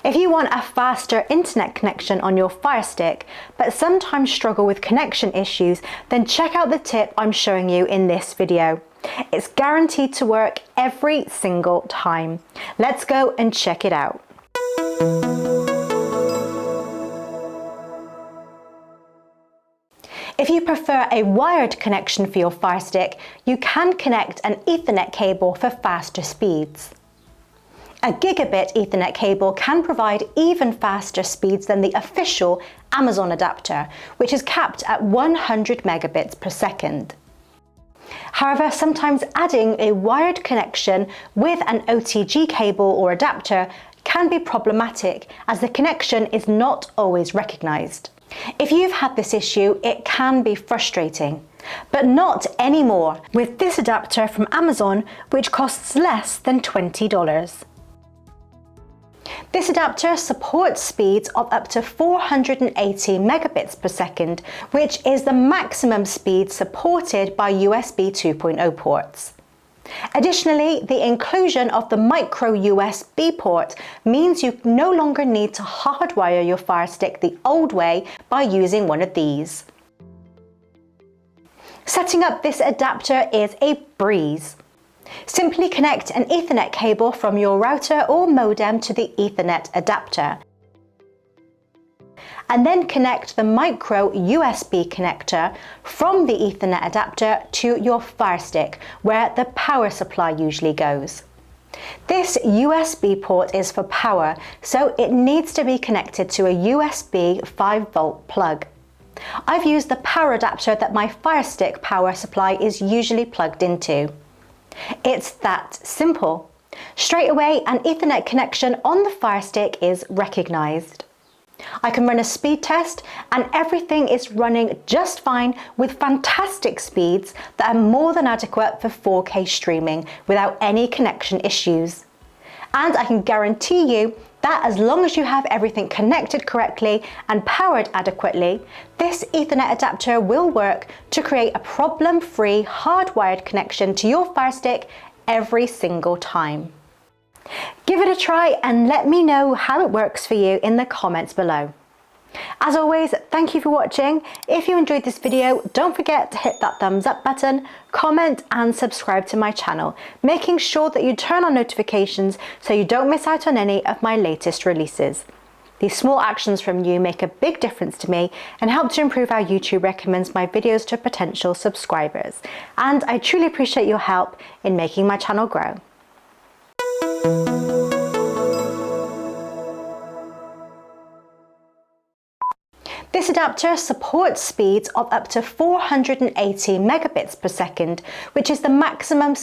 If you want a faster internet connection on your Firestick, but sometimes struggle with connection issues, then check out the tip I'm showing you in this video. It's guaranteed to work every single time. Let's go and check it out. If you prefer a wired connection for your Firestick, you can connect an Ethernet cable for faster speeds. A gigabit Ethernet cable can provide even faster speeds than the official Amazon adapter, which is capped at 100 megabits per second. However, sometimes adding a wired connection with an OTG cable or adapter can be problematic, as the connection is not always recognized. If you've had this issue, it can be frustrating, but not anymore with this adapter from Amazon, which costs less than $20. This adapter supports speeds of up to 480 megabits per second, which is the maximum speed supported by USB 2.0 ports. Additionally, the inclusion of the micro USB port means you no longer need to hardwire your Firestick the old way by using one of these. Setting up this adapter is a breeze. Simply connect an Ethernet cable from your router or modem to the Ethernet adapter, and then connect the micro USB connector from the Ethernet adapter to your Firestick, where the power supply usually goes. This USB port is for power, so it needs to be connected to a USB 5-volt plug. I've used the power adapter that my Firestick power supply is usually plugged into. It's that simple. Straight away, an Ethernet connection on the Firestick is recognized. I can run a speed test and everything is running just fine with fantastic speeds that are more than adequate for 4K streaming without any connection issues. And I can guarantee you that as long as you have everything connected correctly and powered adequately, this Ethernet adapter will work to create a problem-free hardwired connection to your Firestick every single time. Give it a try and let me know how it works for you in the comments below. As always, thank you for watching. If you enjoyed this video, don't forget to hit that thumbs up button, comment and subscribe to my channel, making sure that you turn on notifications so you don't miss out on any of my latest releases. These small actions from you make a big difference to me and help to improve how YouTube recommends my videos to potential subscribers. And I truly appreciate your help in making my channel grow. This adapter supports speeds of up to 480 megabits per second, which is the maximum